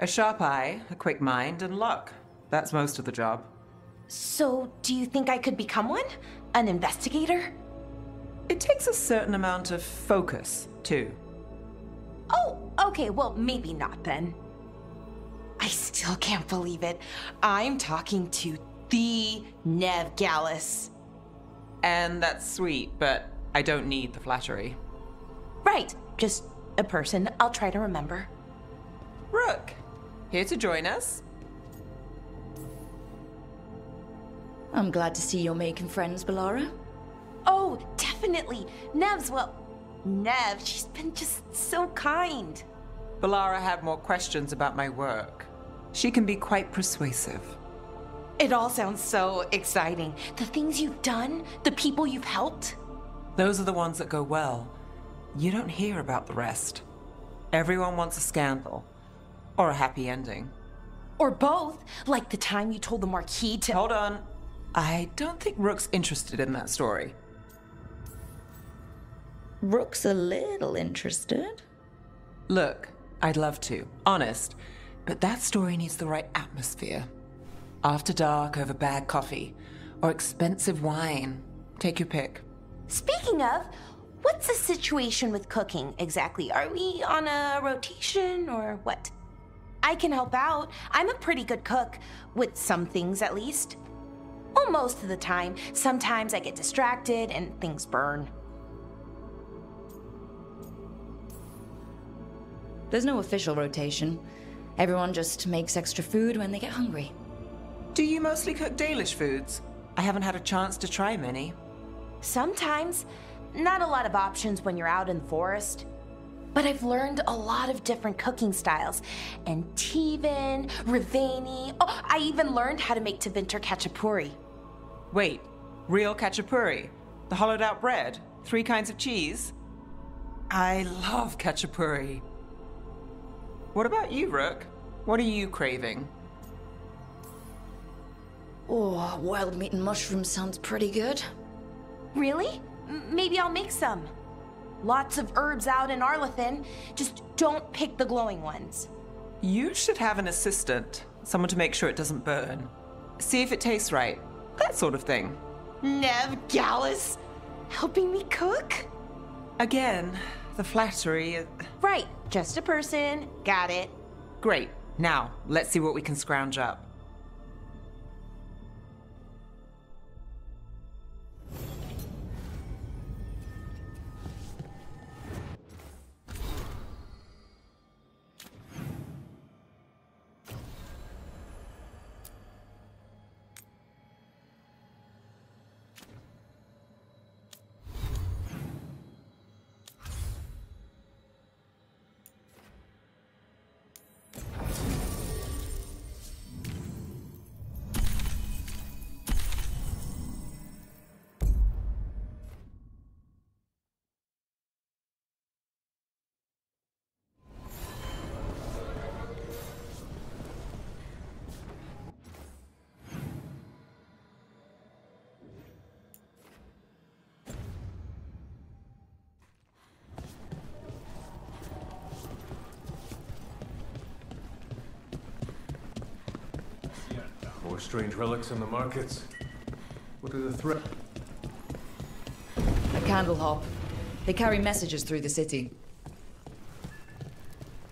A sharp eye, a quick mind, and luck. That's most of the job. So, do you think I could become one? An investigator? It takes a certain amount of focus, too. Oh, okay, well, maybe not then. I still can't believe it. I'm talking to the Nev Gallus. And that's sweet, but I don't need the flattery. Right, just a person I'll try to remember. Rook, here to join us? I'm glad to see you're making friends, Bellara. Oh, definitely. Nev, she's been just so kind. Bellara had more questions about my work. She can be quite persuasive. It all sounds so exciting. The things you've done, the people you've helped. Those are the ones that go well. You don't hear about the rest. Everyone wants a scandal. Or a happy ending. Or both, like the time you told the Marquis to— Hold on. I don't think Rook's interested in that story. Rook's a little interested. Look, I'd love to, honest, but that story needs the right atmosphere. After dark over bad coffee, or expensive wine. Take your pick. Speaking of, what's the situation with cooking exactly? Are we on a rotation or what? I can help out. I'm a pretty good cook, with some things at least. Well, most of the time. Sometimes I get distracted and things burn. There's no official rotation. Everyone just makes extra food when they get hungry. Do you mostly cook Dalish foods? I haven't had a chance to try many. Sometimes. Not a lot of options when you're out in the forest. But I've learned a lot of different cooking styles. And Tevan, Rivani. Oh, I even learned how to make Tevinter Khachapuri. Wait, real khachapuri? The hollowed out bread? 3 kinds of cheese? I love khachapuri. What about you, Rook? What are you craving? Oh, wild meat and mushrooms sounds pretty good. Really? Maybe I'll make some. Lots of herbs out in Arlathan. Just don't pick the glowing ones. You should have an assistant. Someone to make sure it doesn't burn. See if it tastes right. That sort of thing. Nev Gallus, helping me cook? Again, the flattery. Right, just a person. Got it. Great. Now, let's see what we can scrounge up. More strange relics in the markets. What are the threats? A candle hop. They carry messages through the city.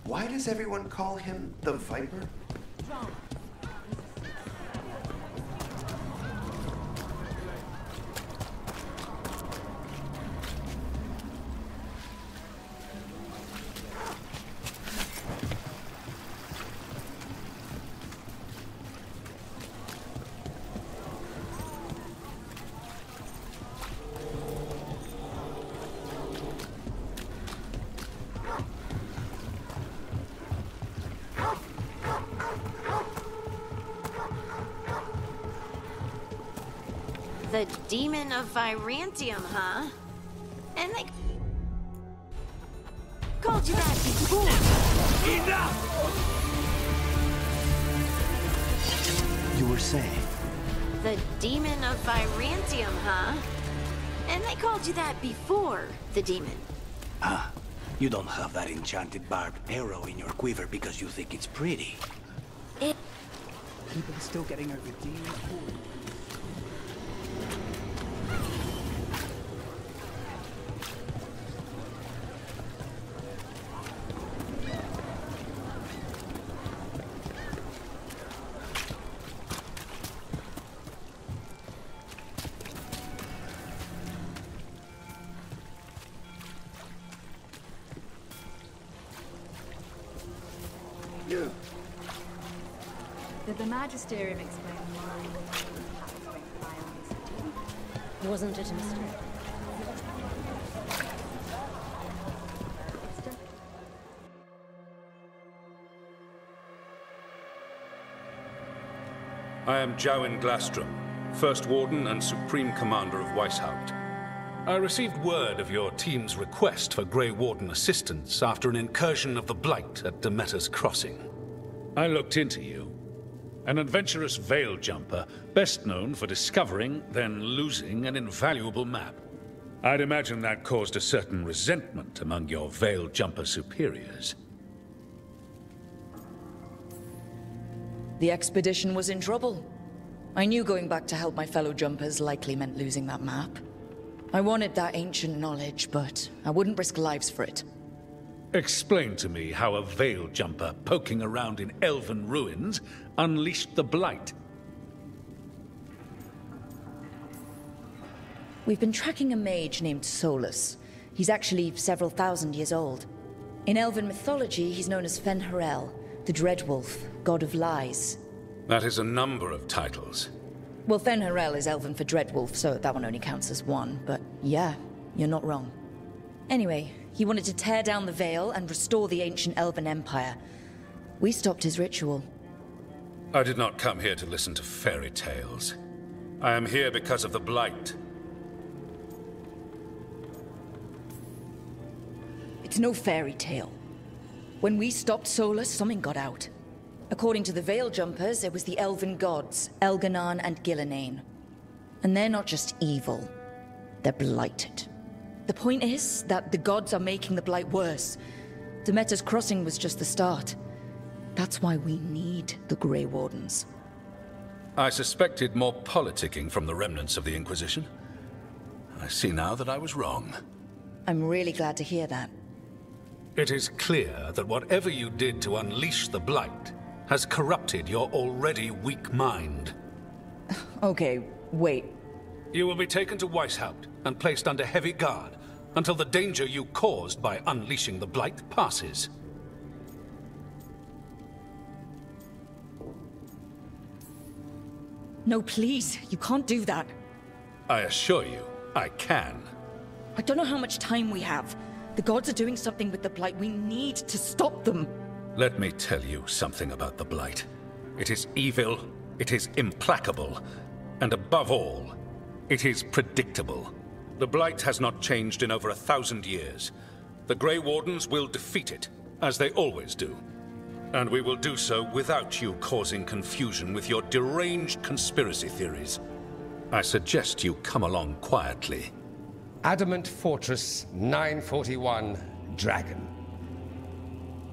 Why does everyone call him the Viper? The demon of Virantium, huh? And they called you that before. Enough! You were saying? The demon of Virantium, huh? And they called you that before the demon. Ah, You don't have that enchanted barbed arrow in your quiver because you think it's pretty. People are still getting over demons. Did the Magisterium explain why Wasn't it a mystery? I am Jowen Glastrom, First Warden and Supreme Commander of Weishaupt. I received word of your team's request for Grey Warden assistance after an incursion of the Blight at Demeter's Crossing. I looked into you. An adventurous veil jumper, best known for discovering, then losing an invaluable map. I'd imagine that caused a certain resentment among your veil jumper superiors. The expedition was in trouble. I knew going back to help my fellow jumpers likely meant losing that map. I wanted that ancient knowledge, but I wouldn't risk lives for it. Explain to me how a veil jumper poking around in elven ruins unleashed the Blight. We've been tracking a mage named Solus. He's actually several thousand years old. In elven mythology, he's known as Fen'Harel, the Dreadwolf, god of lies. That is a number of titles. Well, Fen'Harel is elven for Dreadwolf, so that one only counts as one, but yeah, you're not wrong. Anyway, he wanted to tear down the Veil and restore the ancient elven empire. We stopped his ritual. I did not come here to listen to fairy tales. I am here because of the Blight. It's no fairy tale. When we stopped Solus, something got out. According to the Veil Jumpers, it was the elven gods, Elganon and Gillenane. And they're not just evil, they're blighted. The point is that the gods are making the Blight worse. Demeter's Crossing was just the start. That's why we need the Grey Wardens. I suspected more politicking from the remnants of the Inquisition. I see now that I was wrong. I'm really glad to hear that. It is clear that whatever you did to unleash the Blight has corrupted your already weak mind. Okay, wait. You will be taken to Weishaupt and placed under heavy guard until the danger you caused by unleashing the Blight passes. No, please, you can't do that. I assure you, I can. I don't know how much time we have. The gods are doing something with the Blight. We need to stop them. Let me tell you something about the Blight. It is evil, it is implacable, and above all, it is predictable. The Blight has not changed in over 1,000 years. The Grey Wardens will defeat it, as they always do. And we will do so without you causing confusion with your deranged conspiracy theories. I suggest you come along quietly. Adamant Fortress 941, Dragon.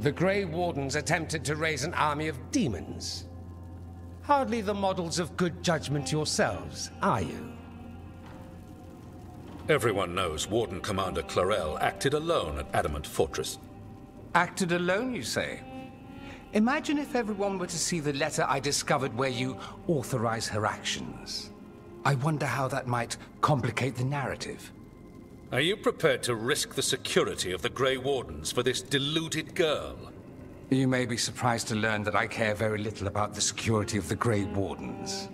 The Grey Wardens attempted to raise an army of demons. Hardly the models of good judgment yourselves, are you? Everyone knows Warden Commander Clarel acted alone at Adamant Fortress. Acted alone, you say? Imagine if everyone were to see the letter I discovered where you authorize her actions. I wonder how that might complicate the narrative. Are you prepared to risk the security of the Grey Wardens for this deluded girl? You may be surprised to learn that I care very little about the security of the Grey Wardens.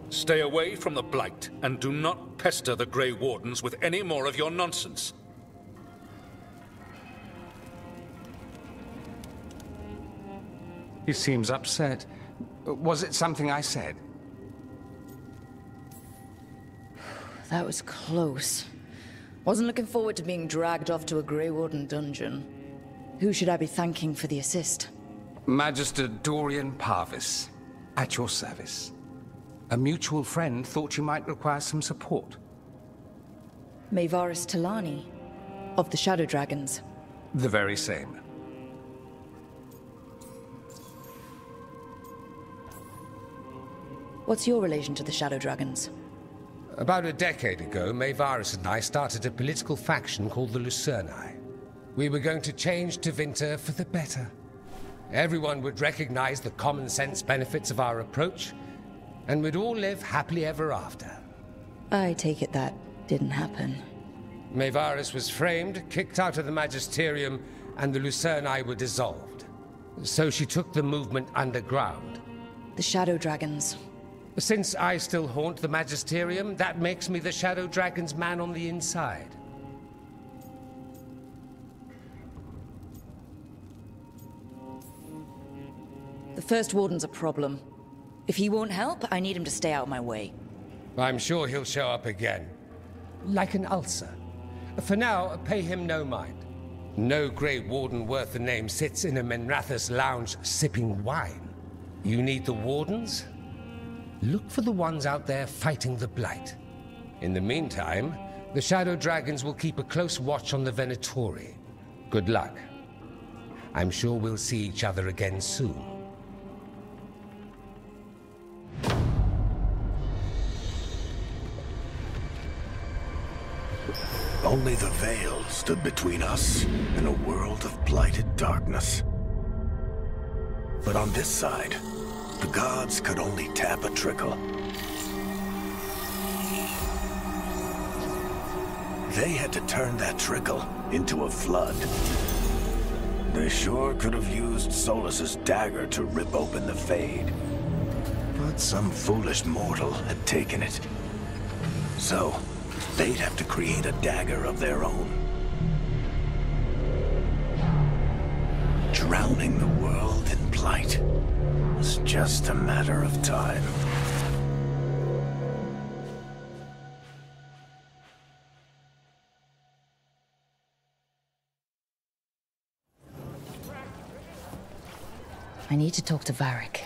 Stay away from the Blight, and do not pester the Grey Wardens with any more of your nonsense. He seems upset. Was it something I said? That was close. Wasn't looking forward to being dragged off to a Grey Warden dungeon. Who should I be thanking for the assist? Magister Dorian Parvis, at your service. A mutual friend thought you might require some support. Mayvaris Talani. Of the Shadow Dragons. The very same. What's your relation to the Shadow Dragons? About a decade ago, Maevaris and I started a political faction called the Lucerni. We were going to change Tevinter for the better. Everyone would recognize the common sense benefits of our approach, and we'd all live happily ever after. I take it that didn't happen. Maevaris was framed, kicked out of the Magisterium, and the Lucerni were dissolved. So she took the movement underground. The Shadow Dragons. Since I still haunt the Magisterium, that makes me the Shadow Dragon's man on the inside. The First Warden's a problem. If he won't help, I need him to stay out of my way. I'm sure he'll show up again. Like an ulcer. For now, pay him no mind. No Grey Warden worth the name sits in a Menrathus lounge sipping wine. You need the Wardens? Look for the ones out there fighting the Blight. In the meantime, the Shadow Dragons will keep a close watch on the Venatori. Good luck. I'm sure we'll see each other again soon. Only the Veil stood between us and a world of blighted darkness. But on this side, the gods could only tap a trickle. They had to turn that trickle into a flood. They sure could have used Solus's dagger to rip open the Fade. But some foolish mortal had taken it. So, they'd have to create a dagger of their own. Drowning the world in blight was just a matter of time. I need to talk to Varric.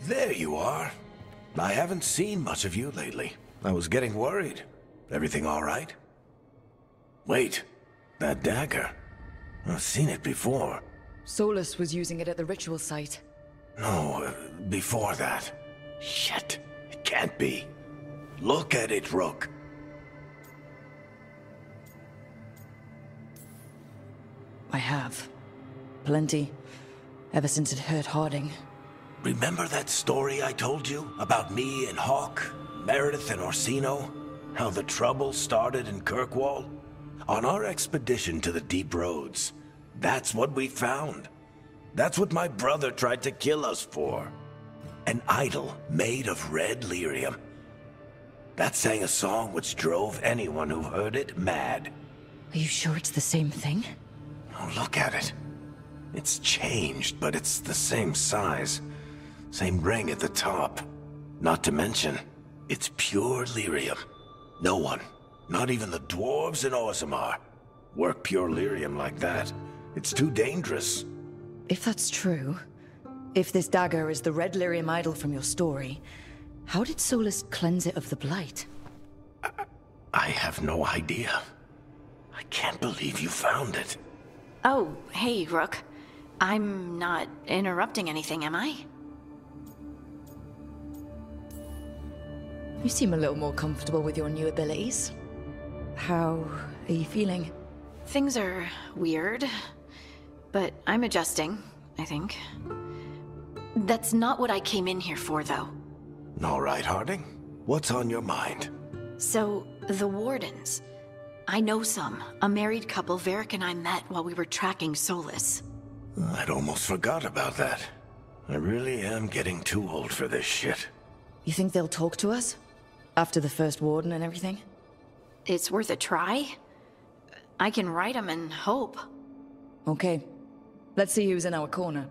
There you are. I haven't seen much of you lately. I was getting worried. Everything all right? Wait, that dagger. I've seen it before. Solus was using it at the ritual site. No, before that. Shit, it can't be. Look at it, Rook. I have. Plenty. Ever since it hurt Harding. Remember that story I told you about me and Hawk, Meredith and Orsino? How the trouble started in Kirkwall? On our expedition to the Deep Roads, that's what we found. That's what my brother tried to kill us for. An idol made of red lyrium. That sang a song which drove anyone who heard it mad. Are you sure it's the same thing? Oh, look at it. It's changed, but it's the same size. Same ring at the top. Not to mention, it's pure lyrium. No one, not even the dwarves in Orzammar, work pure lyrium like that. It's too dangerous. If that's true, if this dagger is the red lyrium idol from your story, how did Solus cleanse it of the blight? I have no idea. I can't believe you found it. Oh, hey, Rook. I'm not interrupting anything, am I? You seem a little more comfortable with your new abilities. How are you feeling? Things are weird, but I'm adjusting, I think. That's not what I came in here for, though. All right, Harding. What's on your mind? So, the Wardens. I know some. A married couple Varric and I met while we were tracking Solus. I'd almost forgot about that. I really am getting too old for this shit. You think they'll talk to us? After the first warden and everything? It's worth a try. I can write them and hope. Okay. Let's see who's in our corner.